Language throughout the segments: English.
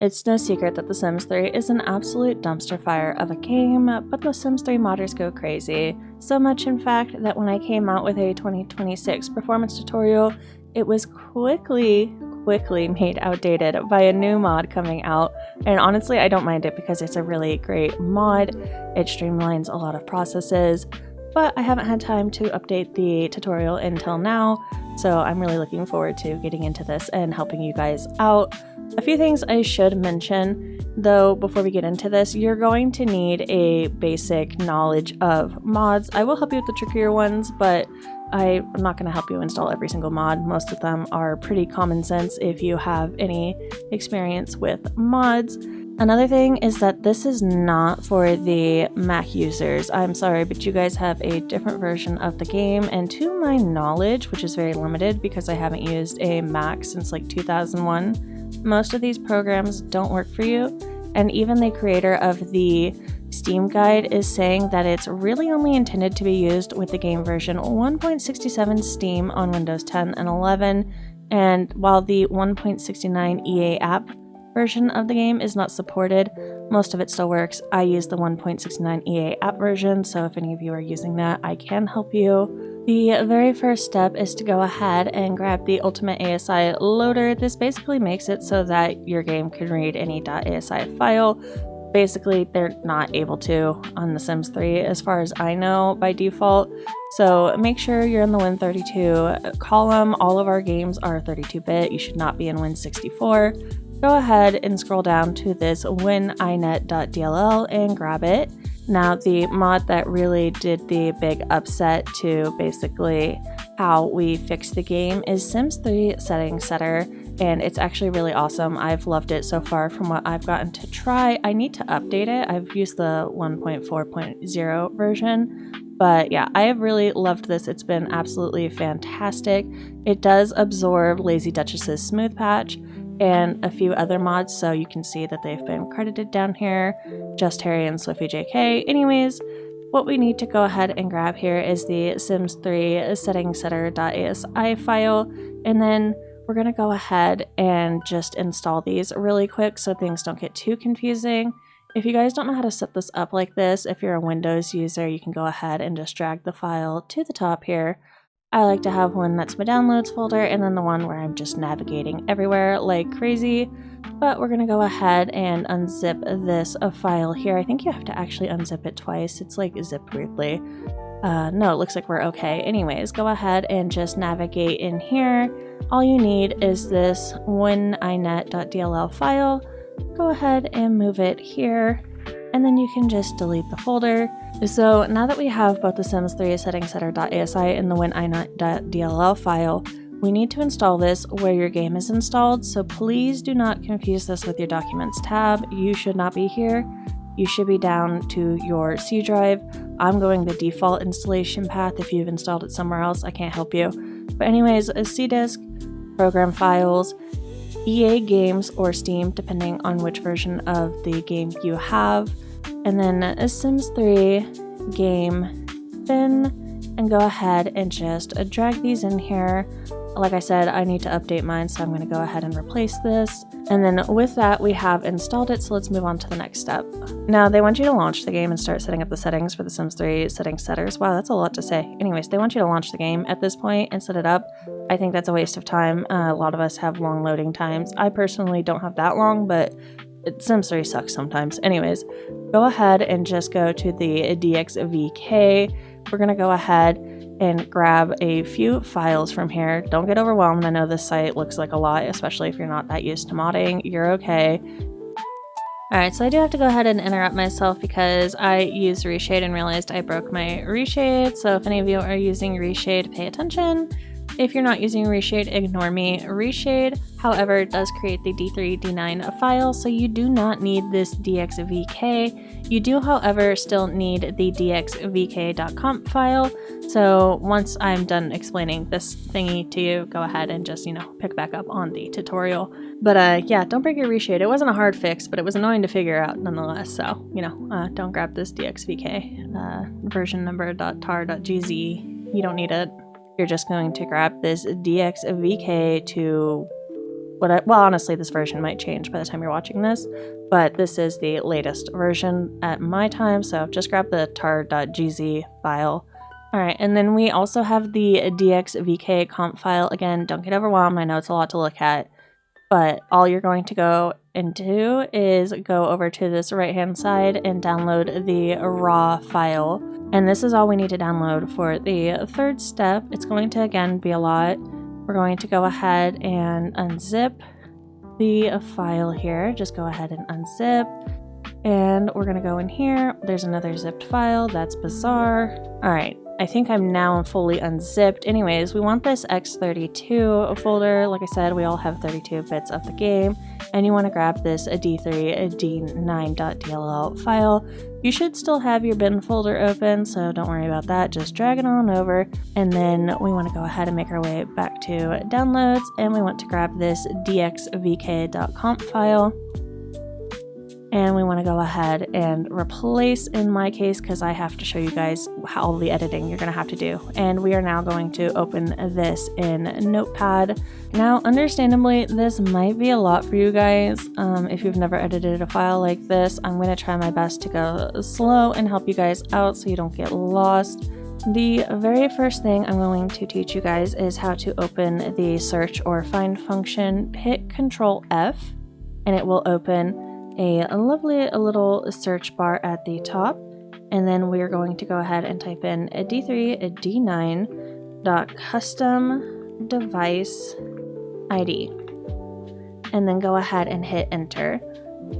It's no secret that The Sims 3 is an absolute dumpster fire of a game, but The Sims 3 modders go crazy. So much, in fact, that when I came out with a 2026 performance tutorial, it was quickly made outdated by a new mod coming out. And honestly, I don't mind it because it's a really great mod. It streamlines a lot of processes, but I haven't had time to update the tutorial until now, so I'm really looking forward to getting into this and helping you guys out. A few things I should mention, though, before we get into this. You're going to need a basic knowledge of mods. I will help you with the trickier ones, but I'm not going to help you install every single mod. Most of them are pretty common sense if you have any experience with mods. Another thing is that this is not for the Mac users. I'm sorry, but you guys have a different version of the game, and to my knowledge, which is very limited because I haven't used a Mac since like 2001, most of these programs don't work for you, and even the creator of the Steam guide is saying that it's really only intended to be used with the game version 1.67 Steam on Windows 10 and 11, and while the 1.69 EA app version of the game is not supported, most of it still works. I use the 1.69 EA app version, so if any of you are using that, I can help you. The very first step is to go ahead and grab the Ultimate ASI loader. This basically makes it so that your game can read any .asi file. Basically, they're not able to on The Sims 3 as far as I know by default. So make sure you're in the Win32 column. All of our games are 32-bit. You should not be in Win64. Go ahead and scroll down to this wininet.dll and grab it. Now, the mod that really did the big upset to basically how we fix the game is Sims 3 Settings Setter, and it's actually really awesome. I've loved it so far from what I've gotten to try. I need to update it. I've used the 1.4.0 version, but yeah, I have really loved this. It's been absolutely fantastic. It does absorb Lazy Duchess's smooth patch and a few other mods, so you can see that they've been credited down here, Just Harry and Swiffy JK. Anyways, what we need to go ahead and grab here is the Sims 3 settingsetter.asi file, and then we're going to go ahead and just install these really quick so things don't get too confusing. If you guys don't know how to set this up like this, if you're a Windows user, you can go ahead and just drag the file to the top here. I like to have one that's my downloads folder and then the one where I'm just navigating everywhere like crazy. But we're going to go ahead and unzip this file here. I think you have to actually unzip it twice. It's like zipped weirdly. No, it looks like we're okay. Anyways, go ahead and just navigate in here. All you need is this wininet.dll file. Go ahead and move it here, and then you can just delete the folder. So now that we have both the Sims 3 settingsetter.asi and the wininet.dll file, we need to install this where your game is installed, so please do not confuse this with your Documents tab. You should not be here. You should be down to your C drive. I'm going the default installation path. If you've installed it somewhere else, I can't help you. But anyways, a C disk, program files, EA games or Steam, depending on which version of the game you have, and then a Sims 3 game bin, and go ahead and just drag these in here. Like I said, I need to update mine, so I'm going to go ahead and replace this. And then with that, we have installed it, so let's move on to the next step. Now, they want you to launch the game and start setting up the settings for the Sims 3 settings setters. Wow, that's a lot to say. Anyways, they want you to launch the game at this point and set it up. I think that's a waste of time. A lot of us have long loading times. I personally don't have that long, but Sims 3 sucks sometimes. Anyways, go ahead and just go to the DXVK. We're going to go ahead and grab a few files from here. Don't get overwhelmed. I know this site looks like a lot, especially if you're not that used to modding. You're okay. Alright, so I do have to go ahead and interrupt myself because I used Reshade and realized I broke my Reshade. So if any of you are using Reshade, pay attention. If you're not using Reshade, ignore me. Reshade, however, does create the D3, D9 file, so you do not need this DXVK. You do, however, still need the DXVK.conf file. So once I'm done explaining this thingy to you, go ahead and just, pick back up on the tutorial. But yeah, don't break your Reshade. It wasn't a hard fix, but it was annoying to figure out nonetheless. So, don't grab this DXVK version number .tar.gz. You don't need it. You're just going to grab this DXVK to well, honestly, this version might change by the time you're watching this, but this is the latest version at my time, so just grab the tar.gz file. Alright, and then we also have the dxvk comp file. Again, don't get overwhelmed, I know it's a lot to look at, but all you're going to go and do is go over to this right hand side and download the raw file. And this is all we need to download for the third step. It's going to again be a lot. We're going to go ahead and unzip the file here. Just go ahead and unzip. And we're going to go in here. There's another zipped file. That's bizarre. All right. I think I'm now fully unzipped. Anyways, we want this x32 folder. Like I said, we all have 32 bits of the game. And you want to grab this d3d9.dll file. You should still have your bin folder open, so don't worry about that. Just drag it on over. And then we want to go ahead and make our way back to downloads. And we want to grab this dxvk.conf file. And we want to go ahead and replace, in my case, because I have to show you guys all the editing you're going to have to do. And we are now going to open this in Notepad. Now, understandably, this might be a lot for you guys. If you've never edited a file like this, I'm going to try my best to go slow and help you guys out so you don't get lost. The very first thing I'm going to teach you guys is how to open the search or find function. Hit Control F, and it will open a lovely little search bar at the top, and then we're going to go ahead and type in a d3d9.custom device ID, and then go ahead and hit enter.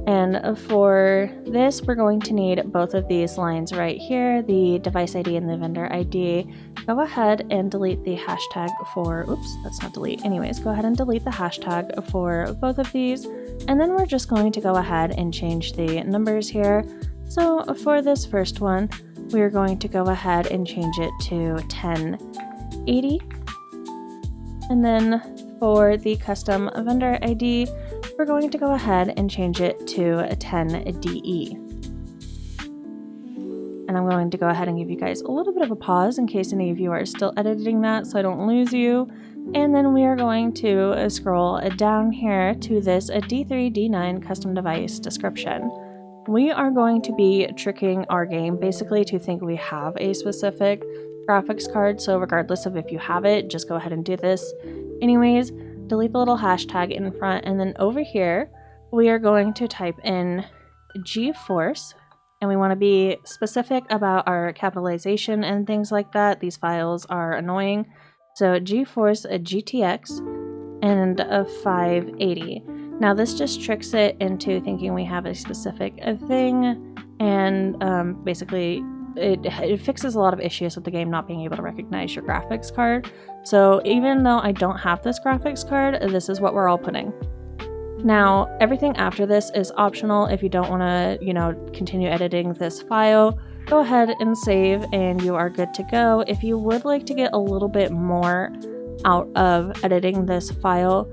And for this, we're going to need both of these lines right here, the device ID and the vendor ID. Go ahead and delete the hashtag for, oops, that's not delete. Anyways, go ahead and delete the hashtag for both of these. And then we're just going to go ahead and change the numbers here. So for this first one, we're going to go ahead and change it to 1080. And then for the custom vendor ID, we're going to go ahead and change it to 10DE. And I'm going to go ahead and give you guys a little bit of a pause in case any of you are still editing that so I don't lose you. And then we are going to scroll down here to this D3D9 custom device description. We are going to be tricking our game basically to think we have a specific graphics card. So regardless of if you have it, just go ahead and do this. Anyways, delete the little hashtag in front, and then over here, we are going to type in GeForce, and we want to be specific about our capitalization and things like that. These files are annoying. So GeForce GTX and a 580. Now this just tricks it into thinking we have a specific thing, and basically it fixes a lot of issues with the game not being able to recognize your graphics card. So even though I don't have this graphics card, this is what we're all putting. Now, everything after this is optional. If you don't want to, continue editing this file, go ahead and save and you are good to go. If you would like to get a little bit more out of editing this file,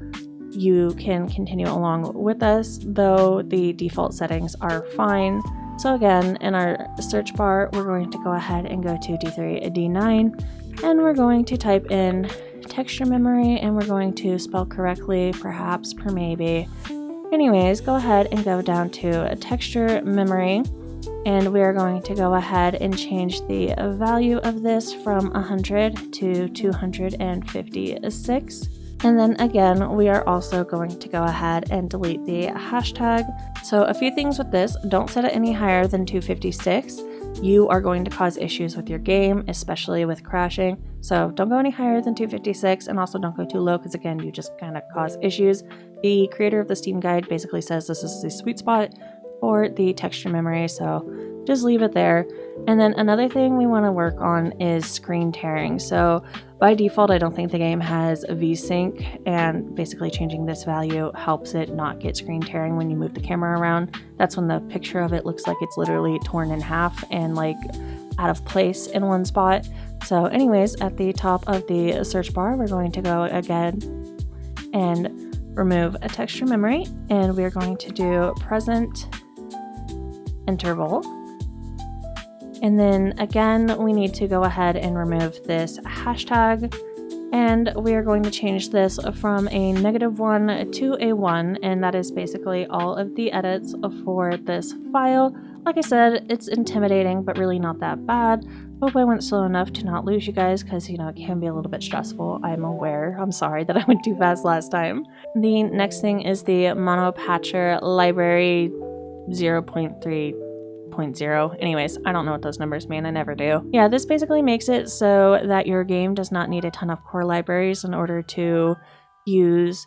you can continue along with us, though the default settings are fine. So again, in our search bar, we're going to go ahead and go to D3D9, and we're going to type in texture memory, and we're going to spell correctly, perhaps, per maybe. Anyways, go ahead and go down to texture memory, and we are going to go ahead and change the value of this from 100 to 256. And then again, we are also going to go ahead and delete the hashtag. So a few things with this: don't set it any higher than 256. You are going to cause issues with your game, especially with crashing. So don't go any higher than 256, and also don't go too low, because again, you just kind of cause issues. The creator of the Steam guide basically says this is the sweet spot for the texture memory, so just leave it there. And then another thing we want to work on is screen tearing. So by default, I don't think the game has VSync, and basically changing this value helps it not get screen tearing when you move the camera around. That's when the picture of it looks like it's literally torn in half and like out of place in one spot. So anyways, at the top of the search bar, we're going to go again and remove a texture memory, and we're going to do present interval. And then again, we need to go ahead and remove this hashtag, And we are going to change this from a -1 to a 1, and that is basically all of the edits for this file. Like I said, it's intimidating, but really not that bad. Hope I went slow enough to not lose you guys, because, you know, it can be a little bit stressful. I'm aware. I'm sorry that I went too fast last time. The next thing is the Monopatcher library 0.3.0. Anyways, I don't know what those numbers mean. I never do. Yeah, this basically makes it so that your game does not need a ton of core libraries in order to use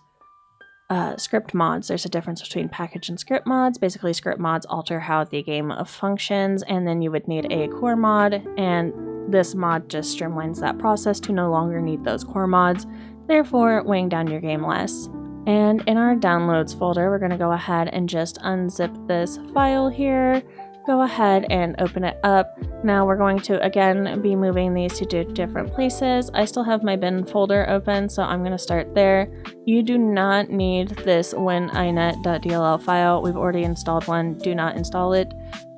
script mods. There's a difference between package and script mods. Basically, script mods alter how the game functions, and then you would need a core mod, and this mod just streamlines that process to no longer need those core mods, therefore weighing down your game less. And in our downloads folder, we're going to go ahead and just unzip this file here. Go ahead and open it up. Now we're going to again be moving these to different places. I still have my bin folder open, so I'm going to start there. You do not need this wininet.dll file. We've already installed one. Do not install it.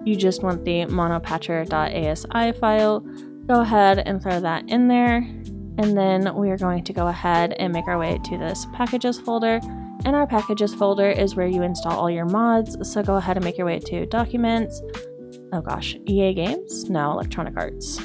You just want the monopatcher.asi file. Go ahead and throw that in there. And then we are going to go ahead and make our way to this packages folder. And our packages folder is where you install all your mods, so go ahead and make your way to documents. Oh gosh, EA Games? No, Electronic Arts.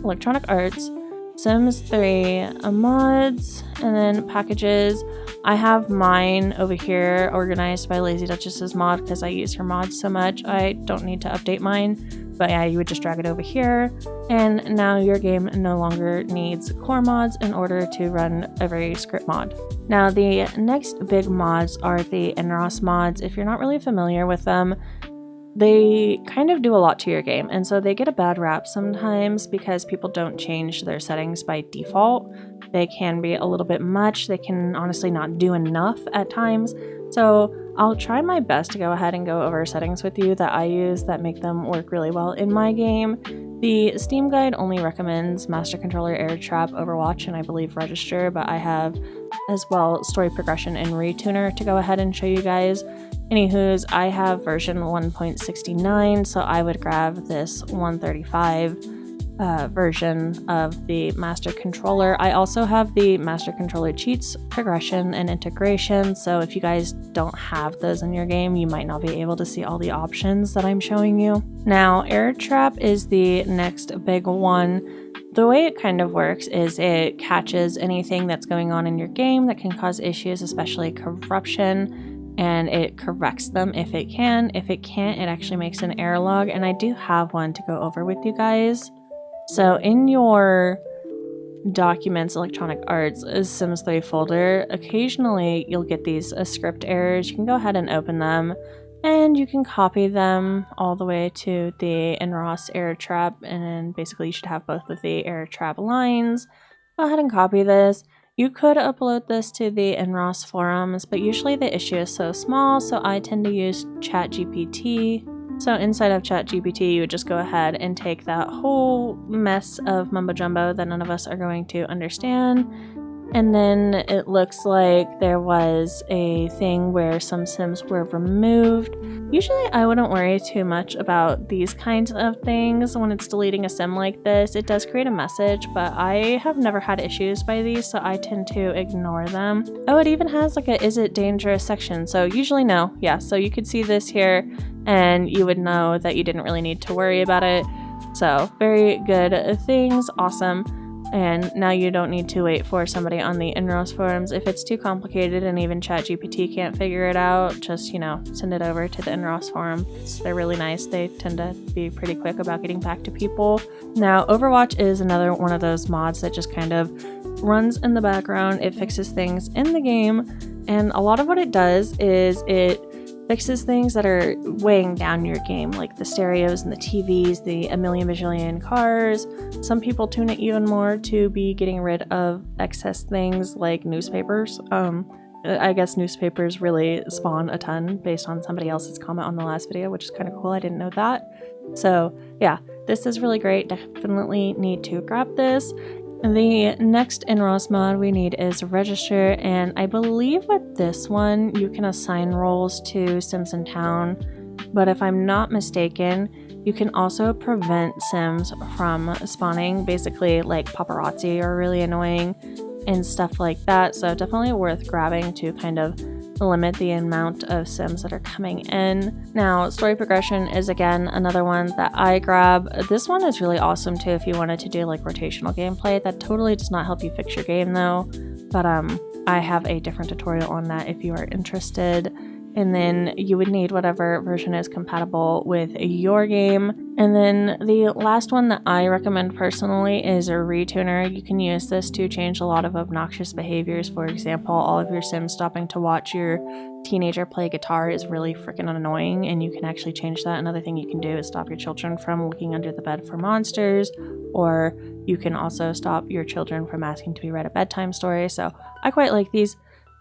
Electronic Arts, Sims 3, mods, and then packages. I have mine over here organized by Lazy Duchess's mod because I use her mods so much. I don't need to update mine, but yeah, you would just drag it over here. And now your game no longer needs core mods in order to run every script mod. Now the next big mods are the NROS mods. If you're not really familiar with them, they kind of do a lot to your game, and so they get a bad rap sometimes because people don't change their settings by default. They can be a little bit much. They can honestly not do enough at times. So I'll try my best to go ahead and go over settings with you that I use that make them work really well in my game. The Steam guide only recommends Master Controller, Air Trap, Overwatch, and I believe Register, but I have as well Story Progression and Retuner to go ahead and show you guys. Anywho's, I have version 1.69, so I would grab this 135 version of the Master Controller. I also have the Master Controller cheats, progression, and integration, so if you guys don't have those in your game, you might not be able to see all the options that I'm showing you. Now, Air Trap is the next big one. The way it kind of works is it catches anything that's going on in your game that can cause issues, especially corruption, and it corrects them if it can. If it can't, it actually makes an error log, and I do have one to go over with you guys. So in your Documents, Electronic Arts, Sims 3 folder, occasionally you'll get these script errors. You can go ahead and open them, and you can copy them all the way to the NROS Air Trap, and then basically you should have both of the Air Trap lines. Go ahead and copy this. You could upload this to the NROS forums, but usually the issue is so small, so I tend to use ChatGPT. So inside of ChatGPT, you would just go ahead and take that whole mess of mumbo jumbo that none of us are going to understand. And then it looks like there was a thing where some Sims were removed. Usually I wouldn't worry too much about these kinds of things when it's deleting a Sim like this. It does create a message, but I have never had issues by these, so I tend to ignore them. Oh, it even has like a "is it dangerous" section, so usually no. Yeah, so you could see this here and you would know that you didn't really need to worry about it. So very good things, awesome. And now you don't need to wait for somebody on the NROS forums. If it's too complicated and even ChatGPT can't figure it out, just, you know, send it over to the NROS forum. They're really nice. They tend to be pretty quick about getting back to people. Now, Overwatch is another one of those mods that just kind of runs in the background. It fixes things in the game, and a lot of what it does is it fixes things that are weighing down your game, like the stereos and the TVs, the a million bajillion cars. Some people tune it even more to be getting rid of excess things like newspapers. I guess newspapers really spawn a ton based on somebody else's comment on the last video, which is kind of cool. I didn't know that. So yeah, this is really great. Definitely need to grab this. The next NROS mod we need is Register, and I believe with this one you can assign roles to Sims in Town, but if I'm not mistaken, you can also prevent Sims from spawning. Basically, like paparazzi are really annoying. and stuff like that. So definitely worth grabbing to kind of limit the amount of sims that are coming in. Now, story progression is again another one that I grab. This one is really awesome too if you wanted to do like rotational gameplay. That totally does not help you fix your game though, but I have a different tutorial on that if you are interested. And then you would need whatever version is compatible with your game. And then the last one that I recommend personally is a retuner. You can use this to change a lot of obnoxious behaviors. For example, all of your sims stopping to watch your teenager play guitar is really freaking annoying, and you can actually change that. Another thing you can do is stop your children from looking under the bed for monsters, or you can also stop your children from asking to be read a bedtime story. So I quite like these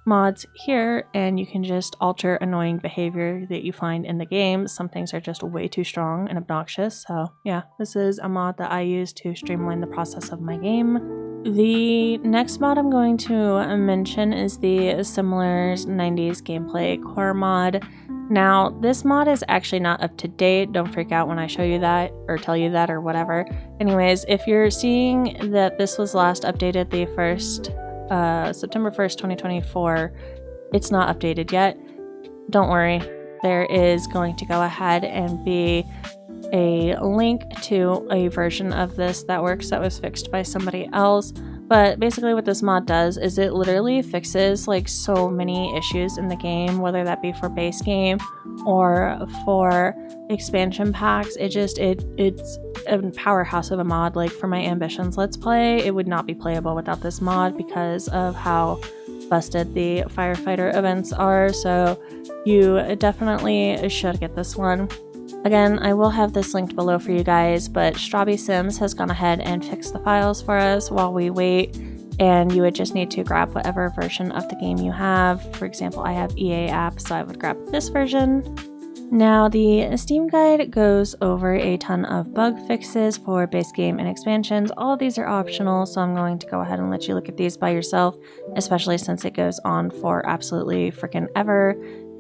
mods here, and you can just alter annoying behavior that you find in the game. Some things are just way too strong and obnoxious, so yeah, this is a mod that I use to streamline the process of my game. The next mod I'm going to mention is the similar 90s gameplay core mod. Now, this mod is actually not up to date. Don't freak out when I show you that or tell you that or whatever. Anyways, if you're seeing that this was last updated the first September 1st, 2024, it's not updated yet. Don't worry, there is going to go ahead and be a link to a version of this that works that was fixed by somebody else. But basically what this mod does is it literally fixes like so many issues in the game, whether that be for base game or for expansion packs. It's a powerhouse of a mod. Like for my Ambitions Let's Play, it would not be playable without this mod because of how busted the firefighter events are. So you definitely should get this one. Again, I will have this linked below for you guys, but Strawby Sims has gone ahead and fixed the files for us while we wait, and you would just need to grab whatever version of the game you have. For example, I have EA app, so I would grab this version. Now, the Steam guide goes over a ton of bug fixes for base game and expansions. All of these are optional, so I'm going to go ahead and let you look at these by yourself, especially since it goes on for absolutely freaking ever.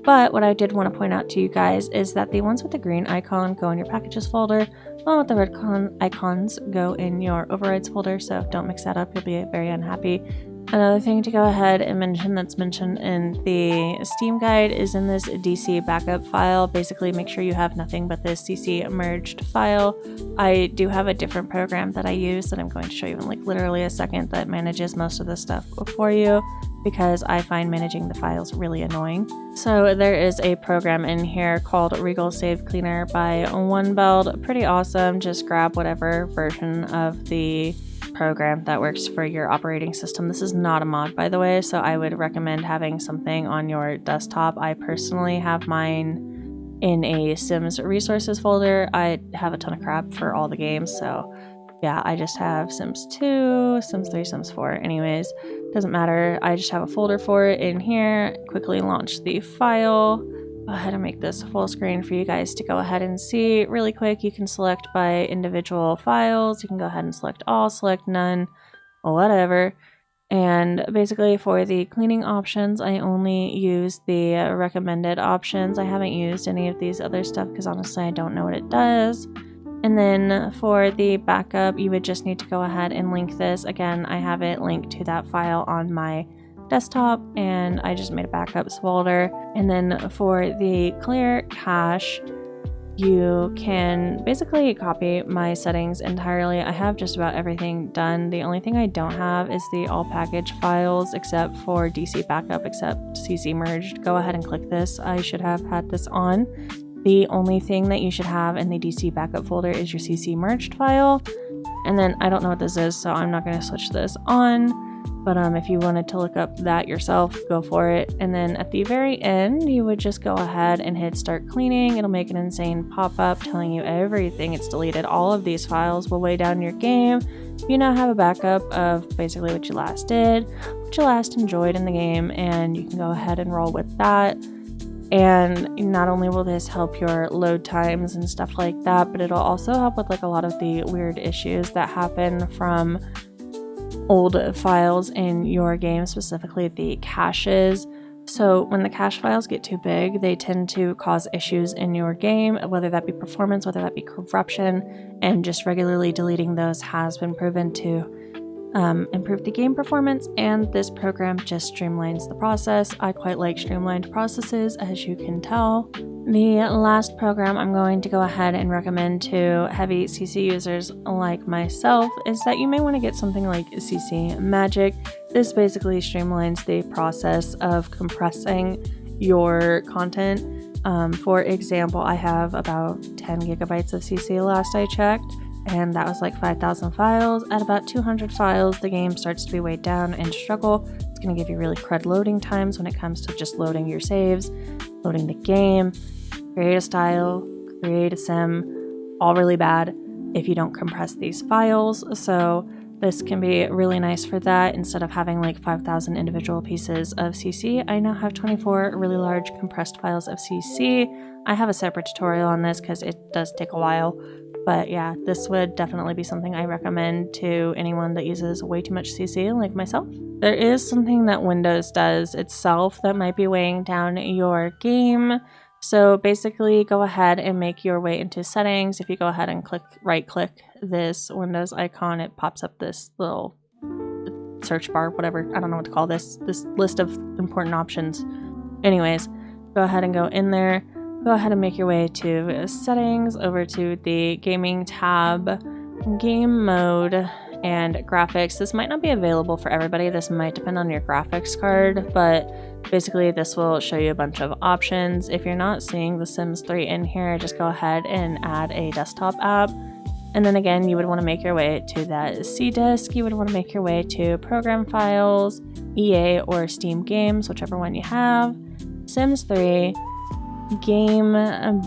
But what I did want to point out to you guys is that the ones with the green icon go in your packages folder, while with the red icons go in your overrides folder, so don't mix that up, you'll be very unhappy. Another thing to go ahead and mention that's mentioned in the Steam guide is in this DC backup file. Basically, make sure you have nothing but this CC merged file. I do have a different program that I use that I'm going to show you in like literally a second that manages most of this stuff for you, because I find managing the files really annoying. So there is a program in here called Regal Save Cleaner by OneBuild. Pretty awesome. Just grab whatever version of the program that works for your operating system. This is not a mod, by the way, so I would recommend having something on your desktop. I personally have mine in a Sims resources folder. I have a ton of crap for all the games, so yeah, I just have Sims 2, Sims 3, Sims 4. Anyways, doesn't matter. I just have a folder for it in here. Quickly launch the file. Go ahead and make this full screen for you guys to go ahead and see. Really quick, you can select by individual files. You can go ahead and select all, select none, whatever. And basically for the cleaning options, I only use the recommended options. I haven't used any of these other stuff because honestly I don't know what it does. And then for the backup, you would just need to go ahead and link this. Again, I have it linked to that file on my desktop, and I just made a backups folder. And then for the clear cache, you can basically copy my settings entirely. I have just about everything done. The only thing I don't have is the all package files, except for DC backup, except CC merged. Go ahead and click this. I should have had this on. The only thing that you should have in the DC backup folder is your CC merged file. And then I don't know what this is, so I'm not going to switch this on. But if you wanted to look up that yourself, go for it. And then at the very end, you would just go ahead and hit start cleaning. It'll make an insane pop-up telling you everything it's deleted. All of these files will weigh down your game. You now have a backup of basically what you last did, what you last enjoyed in the game, and you can go ahead and roll with that. And not only will this help your load times and stuff like that, but it'll also help with like a lot of the weird issues that happen from old files in your game, specifically the caches. So when the cache files get too big, they tend to cause issues in your game, whether that be performance, whether that be corruption, and just regularly deleting those has been proven to improve the game performance, and this program just streamlines the process. I quite like streamlined processes, as you can tell. The last program I'm going to go ahead and recommend to heavy CC users like myself is that you may want to get something like CC Magic. This basically streamlines the process of compressing your content. For example, I have about 10 gigabytes of CC last I checked, and that was like 5,000 files. At about 200 files, the game starts to be weighed down and struggle. It's going to give you really crud loading times when it comes to just loading your saves, loading the game, create a style, create a sim, all really bad if you don't compress these files. So this can be really nice for that. Instead of having like 5,000 individual pieces of CC, I now have 24 really large compressed files of CC. I have a separate tutorial on this because it does take a while. But yeah, this would definitely be something I recommend to anyone that uses way too much CC like myself. There is something that Windows does itself that might be weighing down your game. So basically go ahead and make your way into settings. If you go ahead and right click this Windows icon, it pops up this little search bar, whatever. I don't know what to call this list of important options. Anyways, go ahead and go in there. Go ahead and make your way to settings, over to the gaming tab, game mode, and graphics. This might not be available for everybody. This might depend on your graphics card, but basically this will show you a bunch of options. If you're not seeing The Sims 3 in here, just go ahead and add a desktop app. And then again, you would want to make your way to that C disk. You would want to make your way to program files, EA or Steam games, whichever one you have, Sims 3, game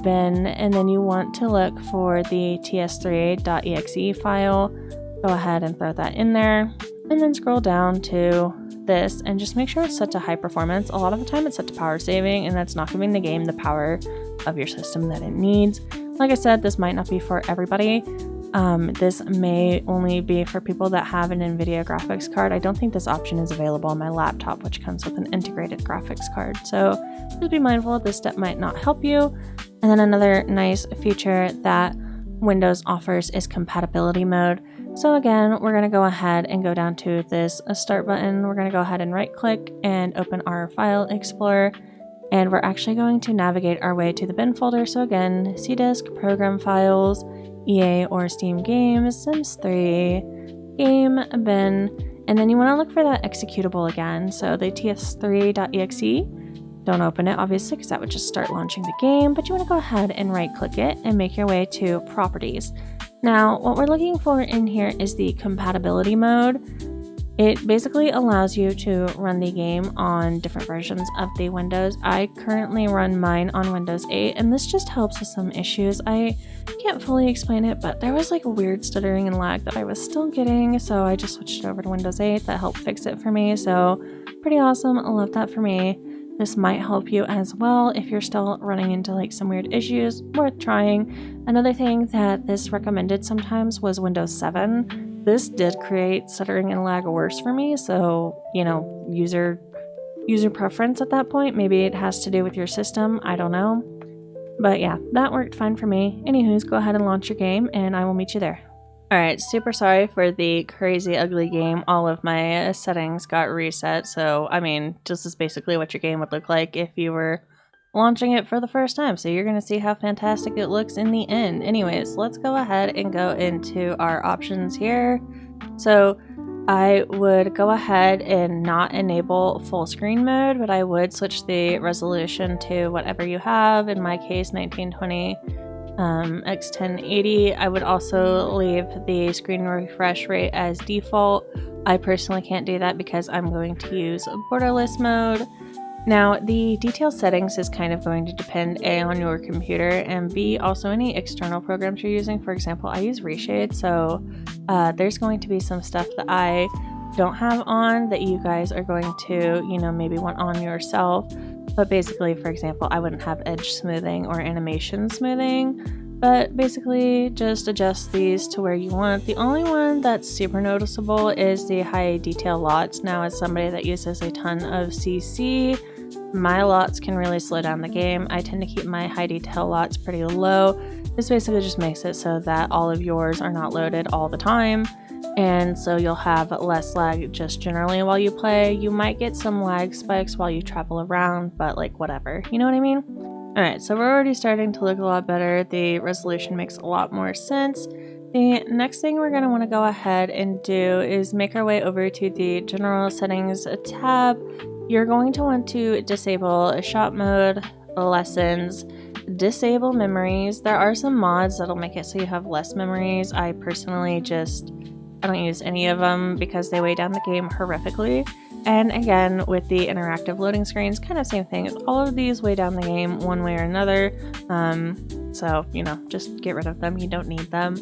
bin, and then you want to look for the ts3.exe file. Go ahead and throw that in there, and then scroll down to this and just make sure it's set to high performance. A lot of the time it's set to power saving, and that's not giving the game the power of your system that it needs. Like I said, this might not be for everybody. This may only be for people that have an NVIDIA graphics card. I don't think this option is available on my laptop, which comes with an integrated graphics card. So just be mindful, this step might not help you. And then another nice feature that Windows offers is compatibility mode. So again, we're going to go ahead and go down to this start button. We're going to go ahead and right click and open our file explorer. And we're actually going to navigate our way to the bin folder. So again, C disk, program files, EA or Steam games, Sims 3, game bin, and then you want to look for that executable again. So the ts3.exe, don't open it obviously because that would just start launching the game, but you want to go ahead and right click it and make your way to properties. Now, what we're looking for in here is the compatibility mode. It basically allows you to run the game on different versions of the Windows. I currently run mine on Windows 8, and this just helps with some issues. I can't fully explain it, but there was like a weird stuttering and lag that I was still getting, so I just switched over to Windows 8. That helped fix it for me, so pretty awesome. I love that for me. This might help you as well if you're still running into like some weird issues. Worth trying. Another thing that this recommended sometimes was Windows 7. This did create stuttering and lag worse for me, so, you know, user preference at that point. Maybe it has to do with your system, I don't know. But yeah, that worked fine for me. Anywho's, go ahead and launch your game, and I will meet you there. Alright, super sorry for the crazy ugly game. All of my settings got reset, so, I mean, this is basically what your game would look like if you were launching it for the first time, so you're going to see how fantastic it looks in the end. Anyways, let's go ahead and go into our options here. So I would go ahead and not enable full screen mode, but I would switch the resolution to whatever you have. In my case, 1920 x 1080. I would also leave the screen refresh rate as default. I personally can't do that because I'm going to use borderless mode. Now, the detail settings is kind of going to depend A, on your computer, and B, also any external programs you're using. For example, I use Reshade, so there's going to be some stuff that I don't have on that you guys are going to, you know, maybe want on yourself. But basically, for example, I wouldn't have edge smoothing or animation smoothing, but basically just adjust these to where you want. The only one that's super noticeable is the high detail lots. Now, as somebody that uses a ton of CC, my lots can really slow down the game. I tend to keep my high detail lots pretty low. This basically just makes it so that all of yours are not loaded all the time. and so you'll have less lag just generally while you play. You might get some lag spikes while you travel around, but like whatever, you know what I mean? Alright, so we're already starting to look a lot better. The resolution makes a lot more sense. The next thing we're going to want to go ahead and do is make our way over to the general settings tab. You're going to want to disable shop mode, lessons, disable memories. There are some mods that'll make it so you have less memories. I personally I don't use any of them because they weigh down the game horrifically. And again, with the interactive loading screens, kind of same thing. All of these weigh down the game one way or another. So, just get rid of them. You don't need them.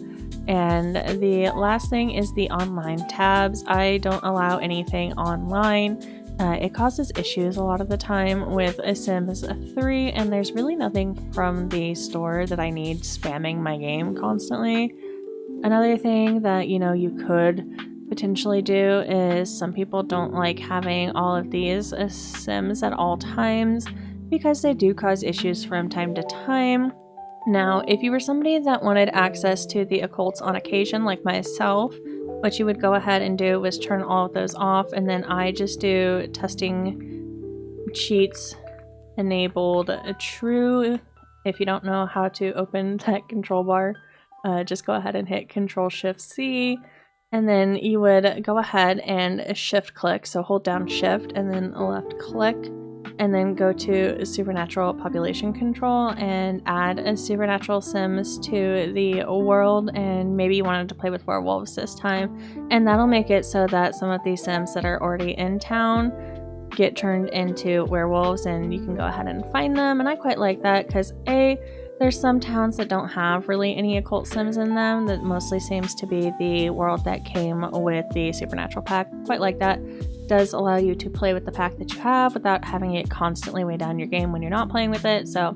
And the last thing is the online tabs. I don't allow anything online. It causes issues a lot of the time with Sims 3, and there's really nothing from the store that I need spamming my game constantly. Another thing that, you could potentially do is some people don't like having all of these Sims at all times because they do cause issues from time to time. Now, if you were somebody that wanted access to the occults on occasion, like myself, what you would go ahead and do was turn all of those off, and then I just do testing cheats enabled true. If you don't know how to open that control bar, just go ahead and hit Control-Shift-C, and then you would go ahead and shift click, so hold down shift and then left click, and then go to Supernatural Population Control and add a Supernatural Sims to the world, and maybe you wanted to play with werewolves this time, and that'll make it so that some of these Sims that are already in town get turned into werewolves, and you can go ahead and find them. And I quite like that because there's some towns that don't have really any occult Sims in them. That mostly seems to be the world that came with the Supernatural pack. Quite like that. Does allow you to play with the pack that you have without having it constantly weigh down your game when you're not playing with it. So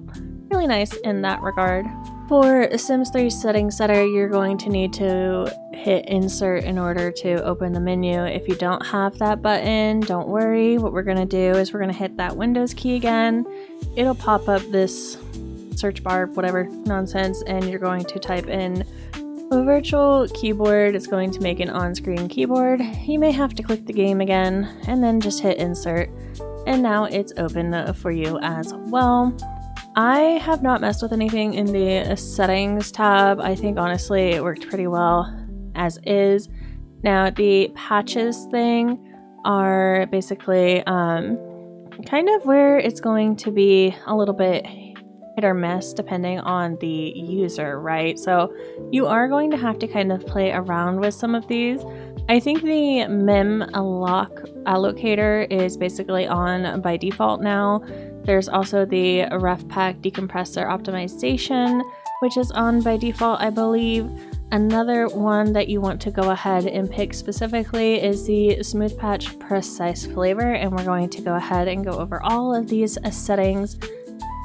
really nice in that regard. For Sims 3 Setting Setter, you're going to need to hit insert in order to open the menu. If you don't have that button, don't worry. What we're going to do is we're going to hit that Windows key again. It'll pop up this search bar, whatever nonsense, and you're going to type in a virtual keyboard. It's going to make an on-screen keyboard. You may have to click the game again and then just hit insert, and now it's open for you as well. I have not messed with anything in the settings tab. I think honestly it worked pretty well as is. Now the patches thing are basically kind of where it's going to be a little bit hit or miss depending on the user, right? So you are going to have to kind of play around with some of these. I think the mem lock allocator is basically on by default now. There's also the ref pack decompressor optimization, which is on by default, I believe. Another one that you want to go ahead and pick specifically is the Smooth Patch Precise Flavor, and we're going to go ahead and go over all of these settings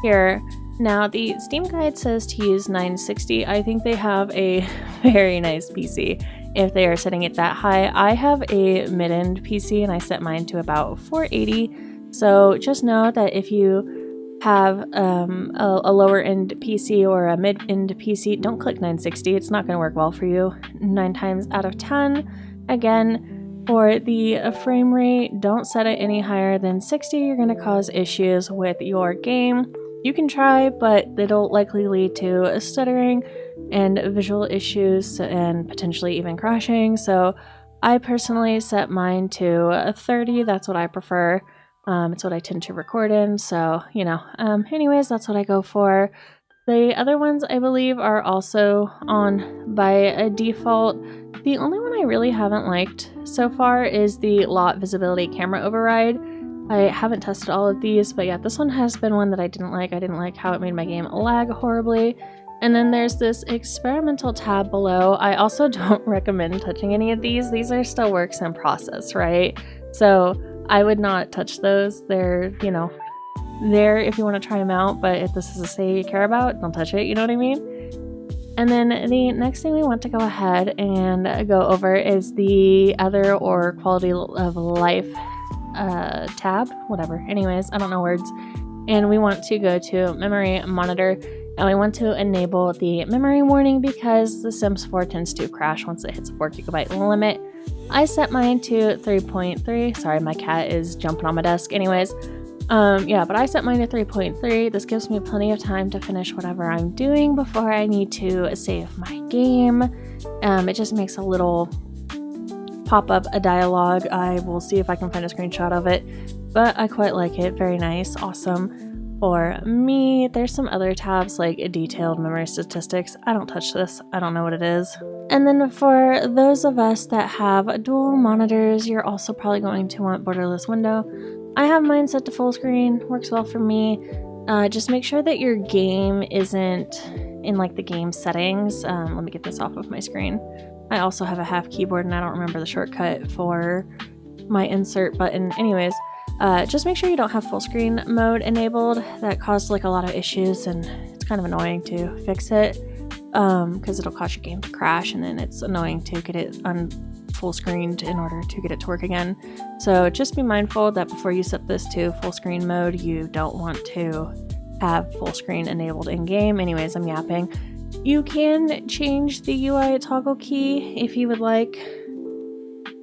here. Now, the Steam guide says to use 960. I think they have a very nice PC if they are setting it that high. I have a mid-end PC and I set mine to about 480. So just know that if you have a lower-end PC or a mid-end PC, don't click 960. It's not going to work well for you 9 times out of 10. Again, for the frame rate, don't set it any higher than 60. You're going to cause issues with your game. You can try, but it'll likely lead to stuttering and visual issues and potentially even crashing. So I personally set mine to 30. That's what I prefer. It's what I tend to record in. So, anyways, that's what I go for. The other ones I believe are also on by a default. The only one I really haven't liked so far is the lot visibility camera override. I haven't tested all of these, but yeah, this one has been one that I didn't like. I didn't like how it made my game lag horribly. And then there's this experimental tab below. I also don't recommend touching any of these. These are still works in process, right? So I would not touch those. They're, there if you want to try them out, but if this is a say you care about, don't touch it, you know what I mean? And then the next thing we want to go ahead and go over is the other or quality of life tab, whatever. Anyways, I don't know words. And we want to go to memory monitor. Now I want to enable the memory warning because The Sims 4 tends to crash once it hits a 4 GB limit. I set mine to 3.3. Sorry, my cat is jumping on my desk. Anyways, but I set mine to 3.3. This gives me plenty of time to finish whatever I'm doing before I need to save my game. It just makes a little pop up a dialogue. I will see if I can find a screenshot of it, but I quite like it. Very nice, awesome. For me, there's some other tabs like detailed memory statistics. I don't touch this. I don't know what it is. And then for those of us that have dual monitors, you're also probably going to want borderless window. I have mine set to full screen. Works well for me. Just make sure that your game isn't in like the game settings. Let me get this off of my screen. I also have a half keyboard and I don't remember the shortcut for my insert button. Anyways, just make sure you don't have full screen mode enabled. That caused like a lot of issues and it's kind of annoying to fix it because it'll cause your game to crash and then it's annoying to get it on full screened in order to get it to work again. So just be mindful that before you set this to full screen mode, you don't want to have full screen enabled in game. Anyways, I'm yapping. You can change the UI toggle key if you would like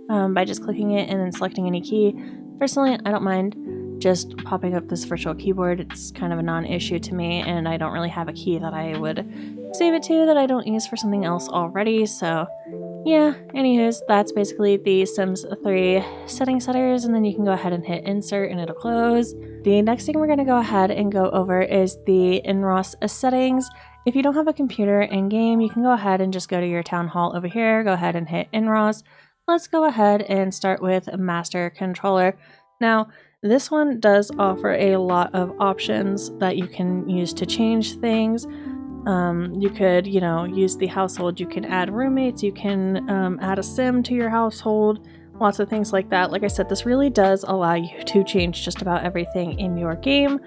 by just clicking it and then selecting any key. Personally, I don't mind just popping up this virtual keyboard. It's kind of a non-issue to me and I don't really have a key that I would save it to that I don't use for something else already. So yeah, anyways, that's basically the Sims 3 setting setters, and then you can go ahead and hit insert and it'll close. The next thing we're going to go ahead and go over is the in-ROS settings. If you don't have a computer in-game, you can go ahead and just go to your town hall over here, go ahead and hit in-ROS. Let's go ahead and start with Master Controller. Now, this one does offer a lot of options that you can use to change things. You could, use the household, you can add roommates, you can add a sim to your household, lots of things like that. Like I said, this really does allow you to change just about everything in your game,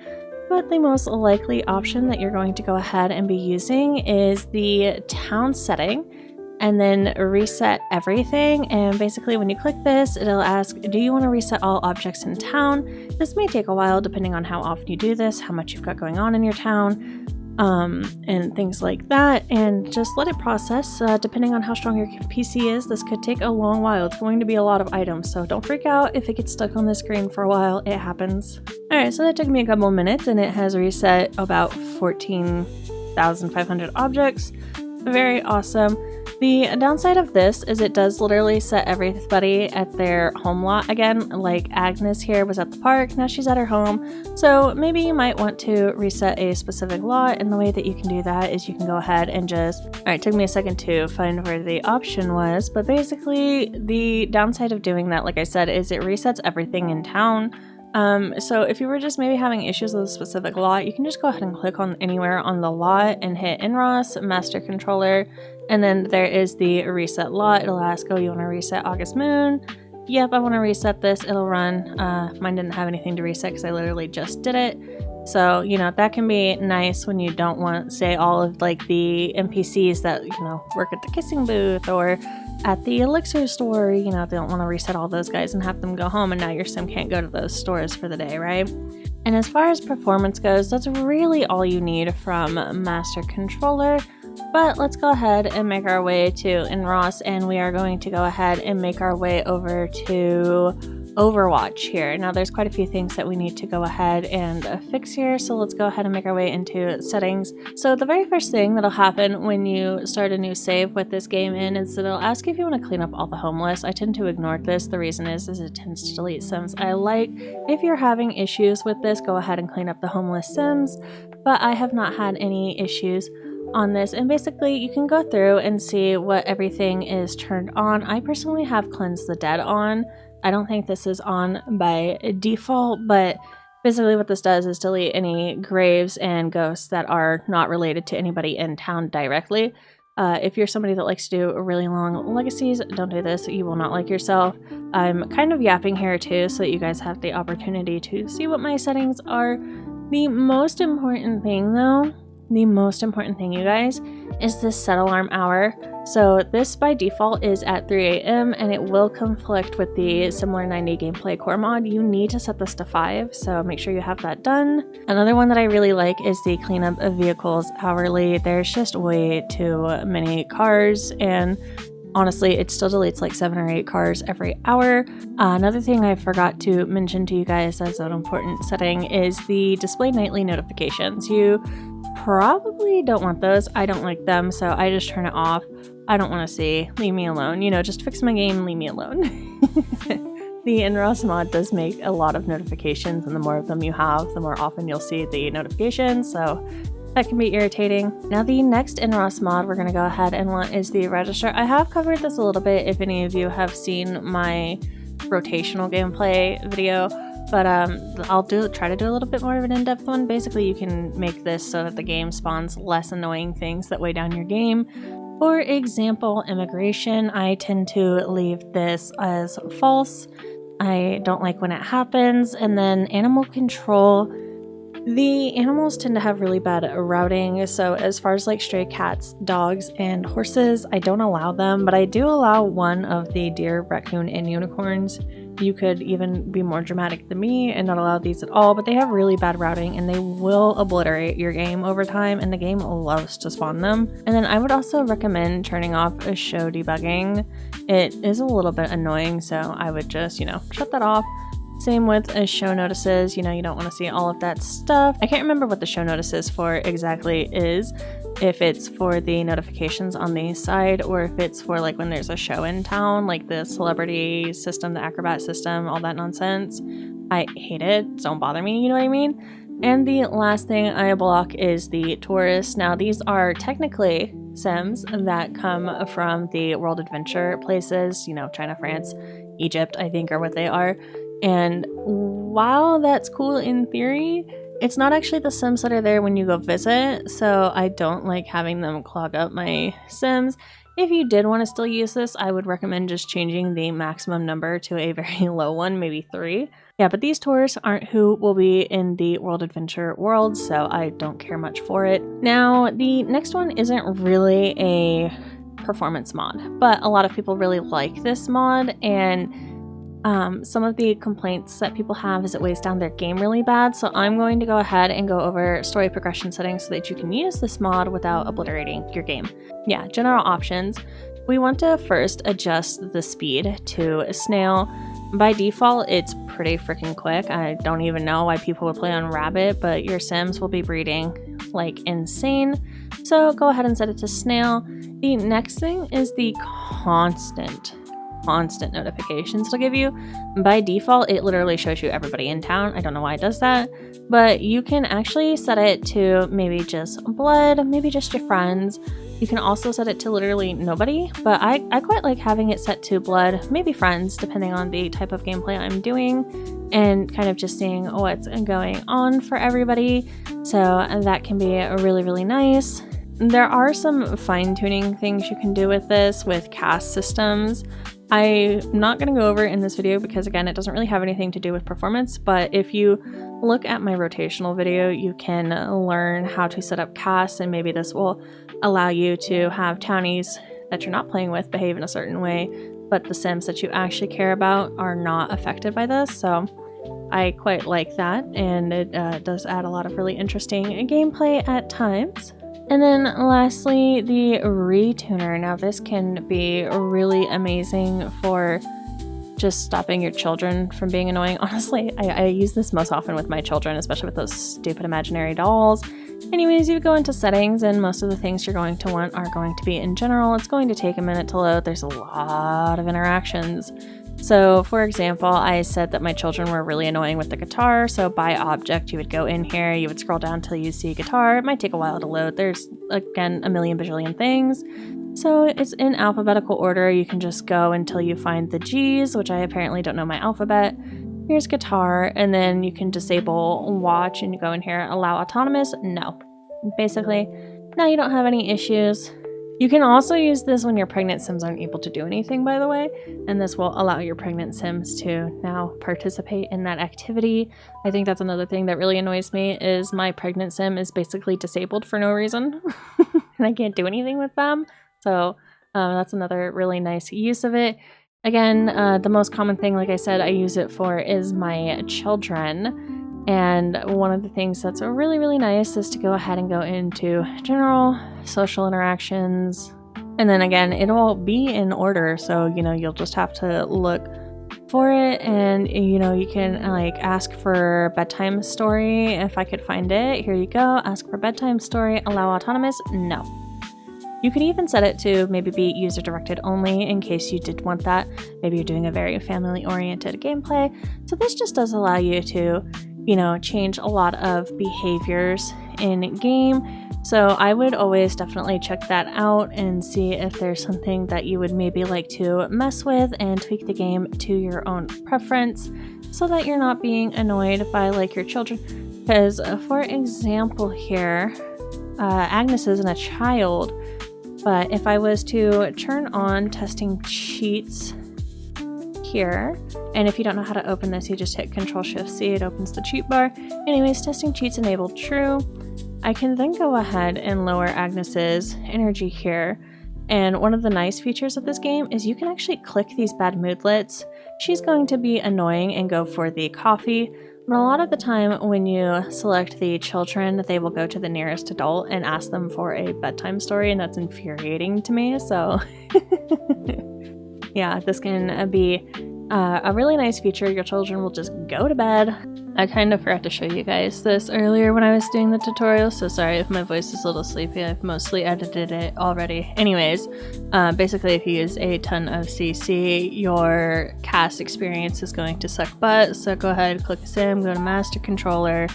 but the most likely option that you're going to go ahead and be using is the town setting, and then reset everything. And basically when you click this, it'll ask, do you want to reset all objects in town? This may take a while depending on how often you do this, how much you've got going on in your town. And things like that, and just let it process. Depending on how strong your PC is, this could take a long while. It's going to be a lot of items, so don't freak out if it gets stuck on the screen for a while. It happens. Alright, so that took me a couple minutes and it has reset about 14,500 objects. Very awesome. The downside of this is it does literally set everybody at their home lot again. Like Agnes here was at the park, now she's at her home. So maybe you might want to reset a specific lot, and the way that you can do that is you can go ahead and just... Alright, it took me a second to find where the option was, but basically the downside of doing that, like I said, is it resets everything in town. So if you were just maybe having issues with a specific lot, you can just go ahead and click on anywhere on the lot and hit in-ROS, Master Controller, and then there is the reset lot. It'll ask, oh, you want to reset August Moon? Yep, I want to reset this. It'll run. Mine didn't have anything to reset because I literally just did it. So, that can be nice when you don't want, say, all of like the NPCs that, work at the kissing booth or at the elixir store, they don't want to reset all those guys and have them go home and now your sim can't go to those stores for the day, right? And as far as performance goes, that's really all you need from Master Controller. But let's go ahead and make our way to in-ROS, and we are going to go ahead and make our way over to Overwatch here. Now there's quite a few things that we need to go ahead and fix here, so let's go ahead and make our way into settings. So the very first thing that'll happen when you start a new save with this game in is that it'll ask if you want to clean up all the homeless. I tend to ignore this. The reason is it tends to delete sims I like. If you're having issues with this, go ahead and clean up the homeless sims, but I have not had any issues on this. And basically you can go through and see what everything is turned on. I personally have Cleanse the Dead on. I don't think this is on by default, but basically what this does is delete any graves and ghosts that are not related to anybody in town directly. If you're somebody that likes to do really long legacies, don't do this. You will not like yourself. I'm kind of yapping here too so that you guys have the opportunity to see what my settings are. The most important thing though the most important thing, you guys, is this set alarm hour. So this by default is at 3 a.m. and it will conflict with the similar 90 gameplay core mod. You need to set this to 5, so make sure you have that done. Another one that I really like is the cleanup of vehicles hourly. There's just way too many cars, and honestly, it still deletes like 7 or 8 cars every hour. Another thing I forgot to mention to you guys as an important setting is the display nightly notifications. You probably don't want those. I don't like them, so I just turn it off. I don't want to see. Leave me alone. You know, just fix my game, leave me alone. The Inros mod does make a lot of notifications, and the more of them you have, the more often you'll see the notifications, so that can be irritating. Now the next Inros mod we're going to go ahead and want is the register. I have covered this a little bit if any of you have seen my rotational gameplay video, but I'll try to do a little bit more of an in-depth one. Basically, you can make this so that the game spawns less annoying things that weigh down your game. For example, immigration, I tend to leave this as false. I don't like when it happens. And then animal control, the animals tend to have really bad routing, so as far as like stray cats, dogs, and horses, I don't allow them, but I do allow one of the deer, raccoon, and unicorns. You could even be more dramatic than me and not allow these at all, but they have really bad routing and they will obliterate your game over time, and the game loves to spawn them. And then I would also recommend turning off a show debugging. It is a little bit annoying, so I would just, shut that off. Same with show notices, you don't want to see all of that stuff. I can't remember what the show notices for exactly is, if it's for the notifications on the side or if it's for like when there's a show in town, like the celebrity system, the acrobat system, all that nonsense. I hate it. Don't bother me, you know what I mean? And the last thing I block is the tourists. Now these are technically sims that come from the world adventure places, China, France, Egypt, I think are what they are. And while that's cool in theory, it's not actually the sims that are there when you go visit, so I don't like having them clog up my sims. If you did want to still use this, I would recommend just changing the maximum number to a very low one, maybe 3. Yeah, but these tourists aren't who will be in the World Adventure world, so I don't care much for it. Now, the next one isn't really a performance mod, but a lot of people really like this mod, and some of the complaints that people have is it weighs down their game really bad, so I'm going to go ahead and go over story progression settings so that you can use this mod without obliterating your game. Yeah, general options. We want to first adjust the speed to snail. By default, it's pretty freaking quick. I don't even know why people would play on rabbit, but your sims will be breeding like insane. So go ahead and set it to snail. The next thing is the constant notifications it'll give you. By default, it literally shows you everybody in town. I don't know why it does that, but you can actually set it to maybe just blood, maybe just your friends. You can also set it to literally nobody, but I quite like having it set to blood, maybe friends, depending on the type of gameplay I'm doing, and kind of just seeing what's going on for everybody. So that can be really, really nice. There are some fine-tuning things you can do with this with caste systems. I'm not going to go over it in this video because, again, it doesn't really have anything to do with performance, but if you look at my rotational video, you can learn how to set up castes, and maybe this will allow you to have townies that you're not playing with behave in a certain way, but the sims that you actually care about are not affected by this, so I quite like that, and it does add a lot of really interesting gameplay at times. And then lastly, the retuner. Now this can be really amazing for just stopping your children from being annoying. Honestly, I use this most often with my children, especially with those stupid imaginary dolls. Anyways, you go into settings and most of the things you're going to want are going to be in general. It's going to take a minute to load. There's a lot of interactions. So for example, I said that my children were really annoying with the guitar, so by object you would go in here, you would scroll down until you see guitar. It might take a while to load. There's, again, a million bajillion things. So it's in alphabetical order. You can just go until you find the G's, which I apparently don't know my alphabet. Here's guitar, and then you can disable watch, and you go in here, allow autonomous, no. Basically, now you don't have any issues. You can also use this when your pregnant Sims aren't able to do anything, by the way, and this will allow your pregnant Sims to now participate in that activity. I think that's another thing that really annoys me is my pregnant Sim is basically disabled for no reason, and I can't do anything with them. So that's another really nice use of it. Again, the most common thing, like I said, I use it for is my children. And one of the things that's really, really nice is to go ahead and go into general social interactions. And then again, it'll be in order. So, you'll just have to look for it. And, you can like ask for bedtime story. If I could find it, here you go. Ask for bedtime story, allow autonomous. No. You could even set it to maybe be user directed only in case you did want that. Maybe you're doing a very family oriented gameplay. So this just does allow you to change a lot of behaviors in game. So I would always definitely check that out and see if there's something that you would maybe like to mess with and tweak the game to your own preference so that you're not being annoyed by like your children. Because for example here, Agnes isn't a child, but if I was to turn on testing cheats here, and if you don't know how to open this, you just hit Control-Shift-C, it opens the cheat bar. Anyways, testing cheats enabled true. I can then go ahead and lower Agnes's energy here. And one of the nice features of this game is you can actually click these bad moodlets. She's going to be annoying and go for the coffee, but a lot of the time when you select the children, they will go to the nearest adult and ask them for a bedtime story, and that's infuriating to me, so yeah, this can be a really nice feature. Your children will just go to bed. I kind of forgot to show you guys this earlier when I was doing the tutorial, so sorry if my voice is a little sleepy. I've mostly edited it already. Anyways, basically if you use a ton of CC, your cast experience is going to suck butt, so go ahead, click Sim, go to Master Controller,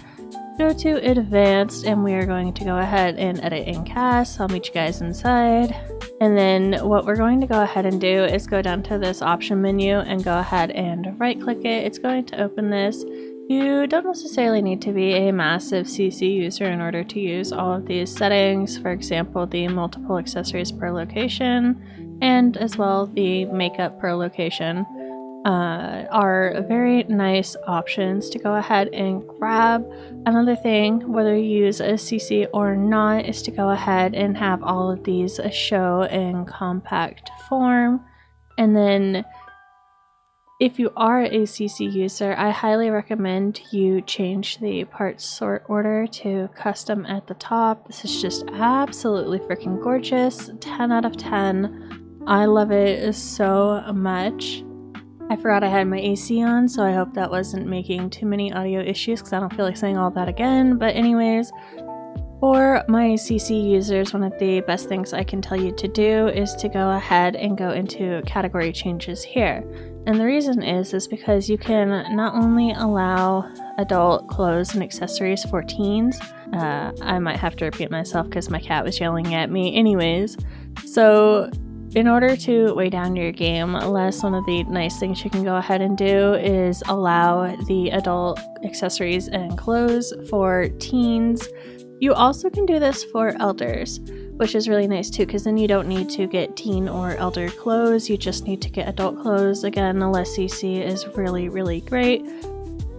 go to Advanced, and we are going to go ahead and edit in cast. I'll meet you guys inside. And then what we're going to go ahead and do is go down to this option menu and go ahead and right click it. It's going to open this. You don't necessarily need to be a massive CC user in order to use all of these settings. For example, the multiple accessories per location and as well the makeup per location are very nice options to go ahead and grab. Another thing, whether you use a CC or not, is to go ahead and have all of these show in compact form. And then if you are a CC user, I highly recommend you change the parts sort order to custom at the top. This is just absolutely freaking gorgeous. 10 out of 10. I love it so much. I forgot I had my AC on, so I hope that wasn't making too many audio issues because I don't feel like saying all that again. But anyways, for my CC users, one of the best things I can tell you to do is to go ahead and go into category changes here. And the reason is because you can not only allow adult clothes and accessories for teens. I might have to repeat myself because my cat was yelling at me. Anyways, so in order to weigh down your game less, one of the nice things you can go ahead and do is allow the adult accessories and clothes for teens. You also can do this for elders, which is really nice too, because then you don't need to get teen or elder clothes, you just need to get adult clothes. Again, the less CC is really, really great.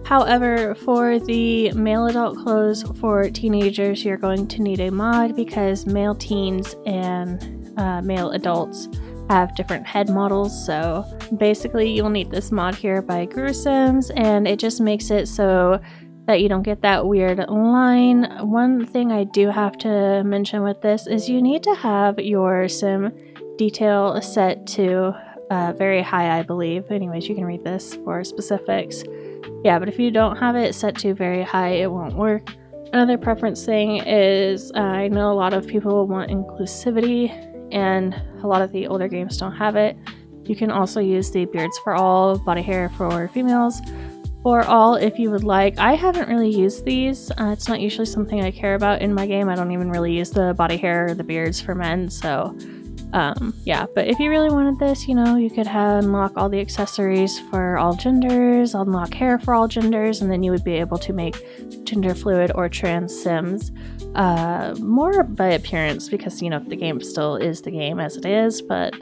However, for the male adult clothes for teenagers, you're going to need a mod because male teens and male adults have different head models. So basically you'll need this mod here by Gruesomes, and it just makes it so that you don't get that weird line. One thing I do have to mention with this is you need to have your sim detail set to very high, I believe. Anyways, you can read this for specifics. Yeah, but if you don't have it set to very high, it won't work. Another preference thing is I know a lot of people want inclusivity, and a lot of the older games don't have it. You can also use the beards for all, body hair for females, for all if you would like. I haven't really used these. It's not usually something I care about in my game. I don't even really use the body hair or the beards for men, so yeah. But if you really wanted this, you know, you could unlock all the accessories for all genders, unlock hair for all genders, and then you would be able to make gender fluid or trans sims more by appearance, because, you know, the game still is the game as it is, but,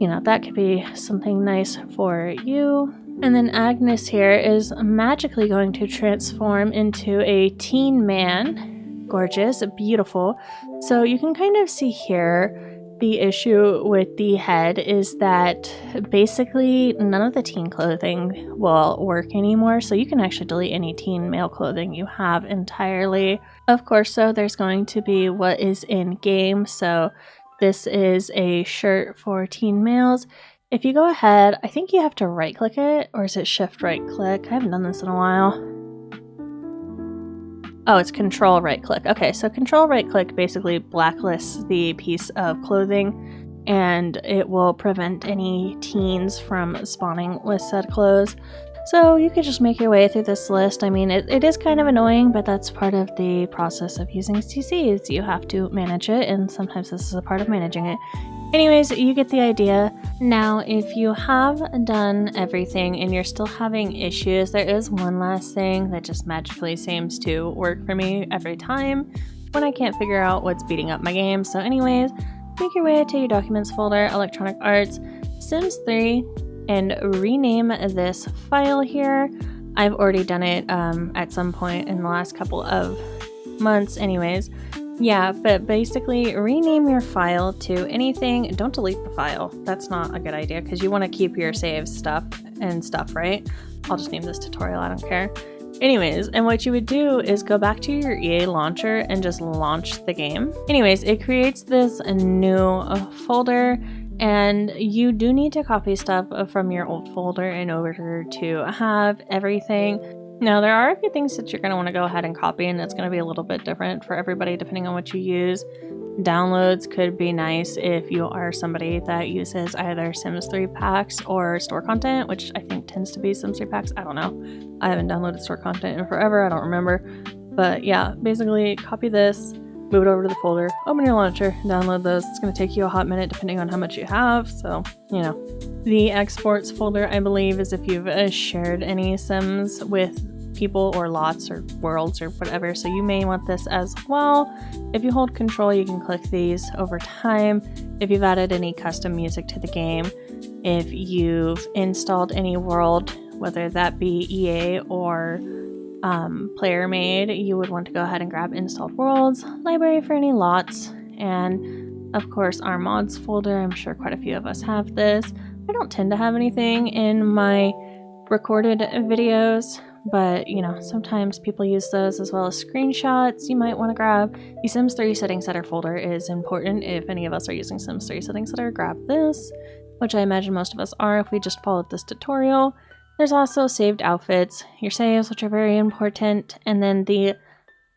you know, that could be something nice for you. And then Agnes here is magically going to transform into a teen man. Gorgeous, beautiful. So you can kind of see here the issue with the head is that basically none of the teen clothing will work anymore. So you can actually delete any teen male clothing you have entirely. Of course, so there's going to be what is in game. So this is a shirt for teen males. If you go ahead, I think you have to right click it, or is it shift right click? I haven't done this in a while. Oh, it's control right click. Okay, so control right click basically blacklists the piece of clothing, and it will prevent any teens from spawning with said clothes. So you could just make your way through this list. I mean, it is kind of annoying, but that's part of the process of using CCs. You have to manage it, and sometimes this is a part of managing it. Anyways, you get the idea. Now, if you have done everything and you're still having issues, there is one last thing that just magically seems to work for me every time when I can't figure out what's beating up my game. So anyways, make your way to your Documents folder, Electronic Arts, Sims 3, and rename this file here. I've already done it at some point in the last couple of months anyways. Yeah, but basically rename your file to anything. Don't delete the file. That's not a good idea because you want to keep your save stuff, right? I'll just name this tutorial, I don't care. Anyways, and what you would do is go back to your EA launcher and just launch the game. Anyways, it creates this new folder, and you do need to copy stuff from your old folder in order to have everything. Now, there are a few things that you're going to want to go ahead and copy, and it's going to be a little bit different for everybody depending on what you use. Downloads could be nice if you are somebody that uses either Sims 3 packs or store content, which I think tends to be Sims 3 packs. I don't know. I haven't downloaded store content in forever. I don't remember. But yeah, basically copy this, move it over to the folder, open your launcher, download those. It's going to take you a hot minute depending on how much you have. So, you know. The exports folder, I believe, is if you've shared any Sims with people or lots or worlds or whatever, so you may want this as well. If you hold control, you can click these over time. If you've added any custom music to the game, if you've installed any world, whether that be EA or player made, you would want to go ahead and grab installed worlds, library for any lots, and of course our mods folder. I'm sure quite a few of us have this. I don't tend to have anything in my recorded videos, but you know, sometimes people use those as well as screenshots you might want to grab. The Sims 3 settings setter folder is important. If any of us are using Sims 3 settings setter, grab this, which I imagine most of us are if we just followed this tutorial. There's also saved outfits, your saves, which are very important, and then the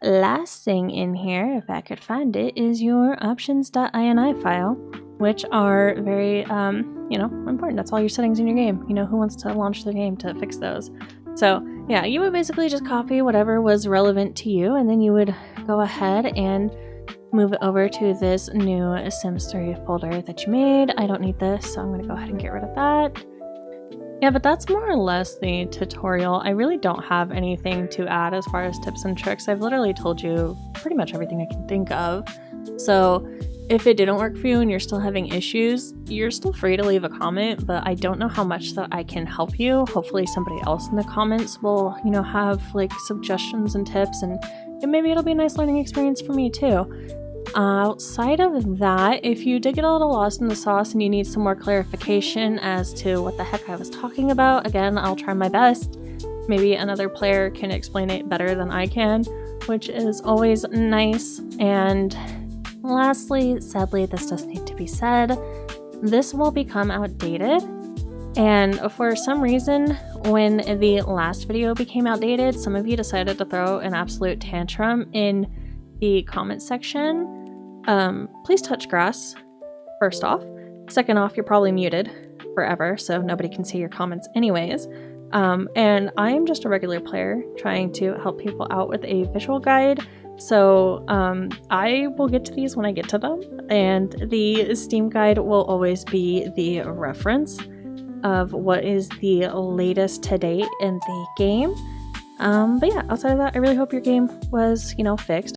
last thing in here, if I could find it, is your options.ini file, which are very, you know, important. That's all your settings in your game. You know, who wants to launch the game to fix those? So yeah, you would basically just copy whatever was relevant to you, and then you would go ahead and move it over to this new Sims 3 folder that you made. I don't need this, so I'm gonna go ahead and get rid of that. Yeah, but that's more or less the tutorial. I really don't have anything to add as far as tips and tricks. I've literally told you pretty much everything I can think of. So if it didn't work for you and you're still having issues, you're still free to leave a comment, but I don't know how much that I can help you. Hopefully somebody else in the comments will, you know, have like suggestions and tips, and maybe it'll be a nice learning experience for me too. Outside of that, if you did get a little lost in the sauce and you need some more clarification as to what the heck I was talking about, again, I'll try my best. Maybe another player can explain it better than I can, which is always nice. And lastly, sadly, this does need to be said, this will become outdated. And for some reason, when the last video became outdated, some of you decided to throw an absolute tantrum in the comment section. Please touch grass, first off. Second off, you're probably muted forever, so nobody can see your comments anyways. And I am just a regular player trying to help people out with a visual guide. So I will get to these when I get to them, and the Steam guide will always be the reference of what is the latest to date in the game. But yeah, outside of that, I really hope your game was, fixed.